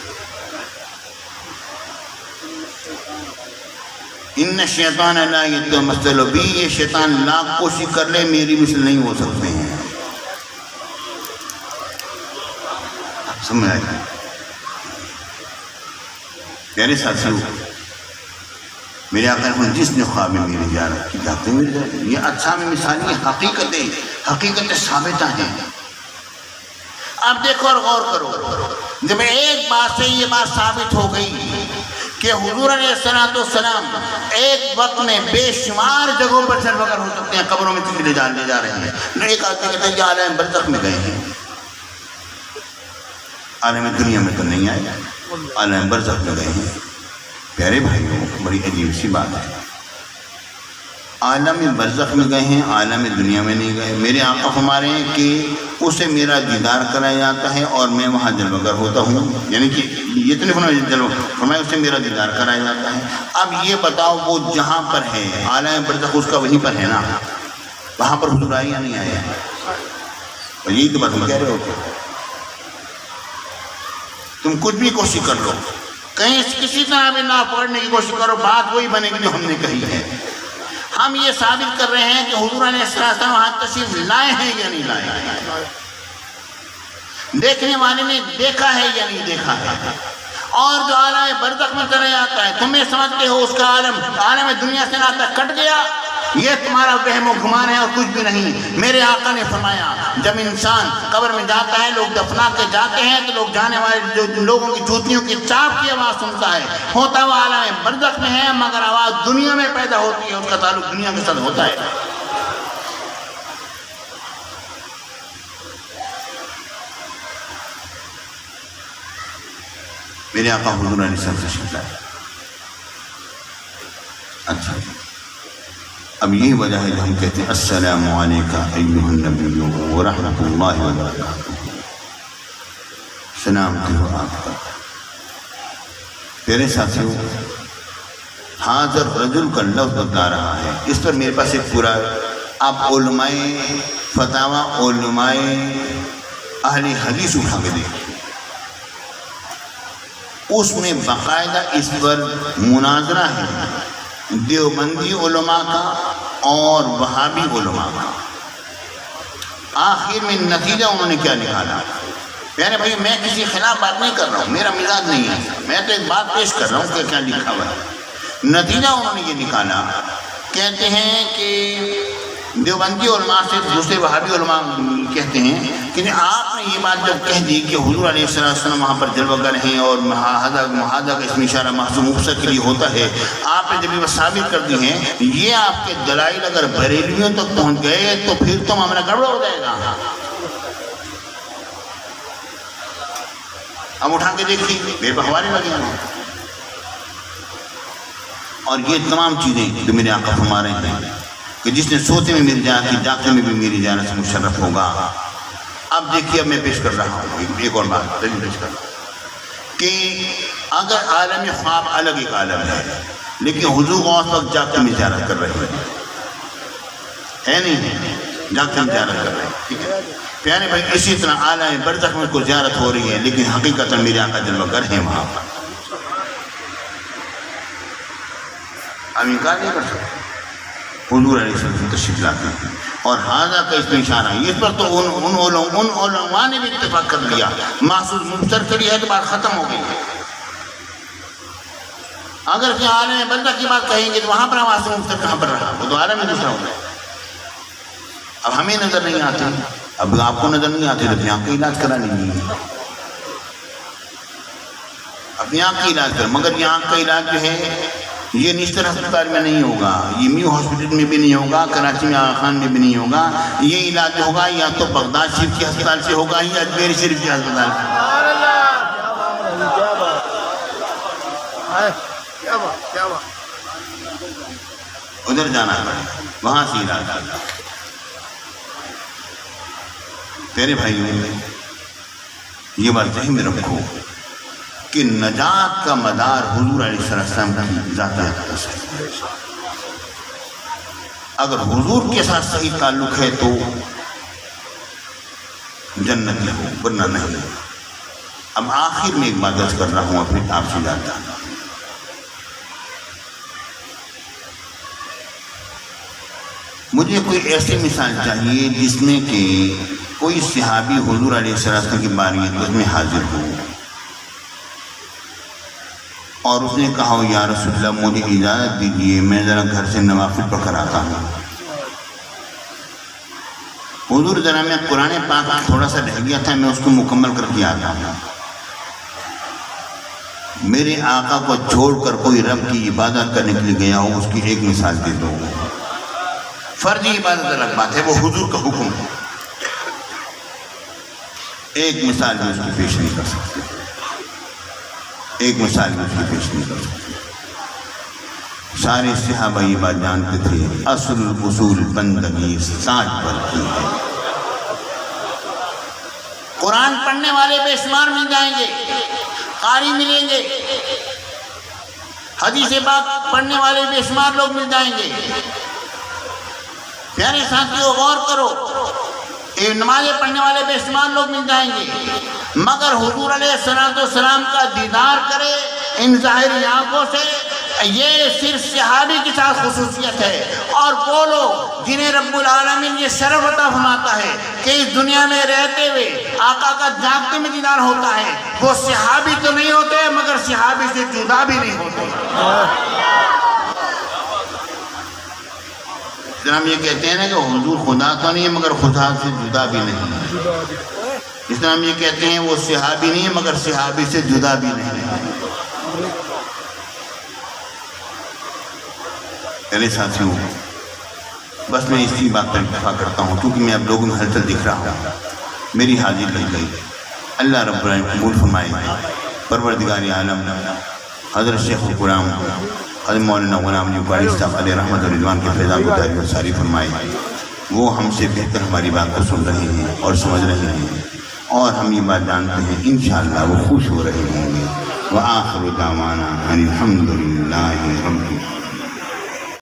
ان الشیطان لا یتمثل بی، یہ شیطان لاکھ کوشش کر لے میری مثل نہیں ہو سکتے ہیں۔ سمجھ آئے پیارے ساتھیوں، میرے آقا نے جس نے خواب میں میری زیارت کی، جاتے میری زیارت، یہ اجسام مثالی حقیقتیں ثابتہ ہیں۔ اب دیکھو اور غور کرو، جب ایک بات سے یہ بات ثابت ہو گئی کہ حضور علیہ السلام ایک وقت میں بے شمار جگہوں پر سربگر ہو سکتے ہیں، قبروں میں تشریف لے جا رہے ہیں، ایک آدمی کہتے ہیں کہ عالم برزخ میں گئے ہیں، عالم دنیا میں تو نہیں آئے، عالم برزخ میں گئے ہیں۔ پیارے بھائیوں، بڑی عجیب سی بات ہے، عالم برزخ میں گئے ہیں، عالم دنیا میں نہیں گئے۔ میرے آقا فرما رہے ہیں کہ اسے میرا دیدار کرایا جاتا ہے اور میں وہاں جلوگر ہوتا ہوں، یعنی کہ یہ تو نہیں فرمایا اسے میرا دیدار کرایا جاتا ہے۔ اب یہ بتاؤ وہ جہاں پر ہے عالم برزخ اس کا وہیں پر ہے نا، وہاں پر حضور آئے یا نہیں آئے؟ اور یہی تو بات ہم کہہ رہے ہوتے، تم کچھ بھی کوشش کر لو، کہیں کسی طرح بھی نہ پڑھنے کی کوشش کرو، بات وہی بنے گی جو ہم نے کہی ہے۔ ہم یہ ثابت کر رہے ہیں کہ حضور علیہ السلام وہاں تشریف لائے ہیں یا نہیں لائے ہیں، دیکھنے والے نے دیکھا ہے یا نہیں دیکھا ہے، اور جو عالم برزخ میں چلا جاتا ہے تمہیں سمجھتے ہو اس کا عالم دنیا سے ناتا کٹ گیا، یہ تمہارا وہم و گمان ہے اور کچھ بھی نہیں۔ میرے آقا نے فرمایا جب انسان قبر میں جاتا ہے، لوگ دفنا کے جاتے ہیں تو لوگ جانے والے جو لوگوں کی جوتیوں کی چاپ کی آواز سنتا ہے، ہوتا ہوا عالم برزخ میں ہے مگر آواز دنیا میں پیدا ہوتی ہے، اس کا تعلق دنیا کے ساتھ ہوتا ہے۔ میرے آقا حضور علیہ السلام تشریف لائے۔ اچھا، اب یہی وجہ ہے جو ہم کہتے ہیں السلام علیکہ ایھا النبی ورحمۃ اللہ وبرکاتہ، سلامتی ہو آپ پر۔ پیارے ساتھیوں، حاضر رجل کا لفظ بتا رہا ہے، اس پر میرے پاس ایک پورا آپ علماء فتاویٰ، علماء اہل حدیث اٹھا کے دیکھیں، اس میں باقاعدہ اس پر مناظرہ ہے دیوبندی علماء کا اور وہابی علماء کا۔ آخر میں نتیجہ انہوں نے کیا نکالا؟ پیارے بھائی، میں کسی خلاف بات نہیں کر رہا ہوں، میرا مزاج نہیں ہے، میں تو ایک بات پیش کر رہا ہوں کہ کیا لکھا ہوا ہے۔ نتیجہ انہوں نے یہ نکالا، کہتے ہیں کہ دیوبندی علماء سے دوسرے وہابی علماء کہتے ہیں کہ آپ نے یہ بات جب کہہ دی کہ حضور علیہ السلام وہاں پر جلوہ گر ہیں اور محاذہ کا اسم اشارہ محض مفسر کے لیے ہوتا ہے، آپ نے جب یہ ثابت کر دی ہیں، یہ آپ کے دلائل اگر بریلویوں تک پہنچ گئے تو پھر تو معاملہ گڑبڑ ہو جائے گا۔ اب اٹھا کے دیکھیے، بے بہوانے لگے ہیں، اور یہ تمام چیزیں جو میرے آقا فرما رہے ہیں کہ جس نے سوتے میں میری جان کی، جاگتے میں بھی میری جان سے مشرف ہوگا۔ اب دیکھیے، اب میں پیش کر رہا ہوں ایک اور بات پیش کر رہا ہوں کہ اگر عالم خواب الگ ایک عالم ہے، لیکن حضور غوث پاک جاگتے میں زیارت کر رہے ہیں، ہے نہیں؟ جاگتے میں زیارت کر رہے ہیں، ٹھیک ہے پیارے بھائی۔ اسی طرح عالم برزخ میں کو زیارت ہو رہی ہے، لیکن حقیقت میرے آقا جلوہ گر ہیں وہاں پر، ہم انکار نہیں کر سکتے۔ حضور علیہ السلام تشریف لاتے ہیں، اور حاضہ کا اس میں اشارہ ہے۔ اس پر تو ان علماء نے بھی اتفاق کر لیا، محسوس مبصر کری ہے تو بات ختم ہو گئی۔ اگر کہ عالم برزخ کی بات کہیں گے تو وہاں پر محسوس مبصر کہاں پر رہا؟ وہ تو عالم میں دوسرا ہوتا ہے۔ اب ہمیں نظر نہیں آتے، اب آپ کو نظر نہیں آتے تو اپنی آنکھ کا علاج کرا لیجیے، اپنی آنکھ کا علاج کر، مگر یہ آنکھ کا علاج جو ہے یہ نشتر ہسپتال میں نہیں ہوگا، یہ میو ہاسپٹل میں بھی نہیں ہوگا، کراچی میں آغا خان میں بھی نہیں ہوگا، یہ علاج جو ہوگا یا تو بغداد شریف کے ہسپتال سے ہوگا یا اجمیر شریف کے ہسپتال سے۔ ادھر جانا ہے، وہاں سے علاج کرنا۔ تیرے بھائیوں، یہ بات ذہن میں رکھو کہ نجات کا مدار حضور علیہ السلام کی ذاتیت کا ہے۔ اگر حضور کے ساتھ صحیح تعلق ہے تو جنت میں ہو، ورنہ نہیں۔ اب آخر میں ایک بات عرض کر رہا ہوں، اپنے آپ سے جاتا ہوں، مجھے کوئی ایسی مثال چاہیے جس میں کہ کوئی صحابی حضور علیہ السلام کی باریت میں حاضر ہو اور اس نے کہا ہو یا رسول اللہ مجھے اجازت دیجیے میں ذرا گھر سے نوافل پڑھ کر آتا ہوں۔ حضور ذرا میں قرآن پاک تھوڑا سا رہ گیا تھا، میں اس کو مکمل کر کے آتا ہوں۔ میرے آقا کو چھوڑ کر کوئی رب کی عبادت کرنے کے لیے گیا ہو، اس کی ایک مثال دے دو۔ فرضی عبادت الگ بات ہے، وہ حضور کا حکم ہے، ایک مثال بھی اس کی پیش نہیں کر سکتے، ایک مثال بھی اس کی پیش نہیں کر سکتے۔ سارے صحابہ یہ بات جانتے تھے، اصل اصول بندگی سانچ پر کی ہے۔ قرآن پڑھنے والے بے شمار مل جائیں گے، قاری ملیں گے، حدیث پاک پڑھنے والے بے شمار لوگ مل جائیں گے، پیارے ساتھیوں غور کرو، یہ نمازیں پڑھنے والے بے شمار لوگ مل جائیں گے، مگر حضور علیہ السلام کا دیدار کرے ان ظاہری آنکھوں سے، یہ صرف صحابی کی ساتھ خصوصیت ہے۔ اور وہ لوگ جنہیں رب العالمین یہ شرف عطا فرماتا ہے کہ اس دنیا میں رہتے ہوئے آقا کا جاگتے میں دیدار ہوتا ہے، وہ صحابی تو نہیں ہوتے مگر صحابی سے جدا بھی نہیں ہوتے۔ جناب یہ کہتے ہیں نا کہ حضور خدا تو نہیں ہے مگر خدا سے جدا بھی نہیں ہے، اس طرح ہم یہ کہتے ہیں وہ صحابی نہیں ہے مگر صحابی سے جدا بھی نہیں ہے۔ میرے ساتھیوں، بس میں اسی بات پر اتفاق کرتا ہوں کیونکہ میں اب لوگوں میں ہلچل دکھ رہا ہوں، میری حاضری لگ گئی۔ اللہ رب العالمین قبول فرمائے۔ پروردگار عالم حضرت شیخ القرآن حضرت مولانا غلام علی قاری صاحب علیہ رحمت و رضوان کے فیضان کو داری و ساری فرمائے۔ وہ ہم سے بہتر ہماری بات کو سن رہے ہیں اور سمجھ رہے ہیں، اور ہم یہ بات جانتے ہیں انشاءاللہ وہ خوش ہو رہے ہوں گے۔ وآخر دعوانا ان الحمد للہ رب العالمین۔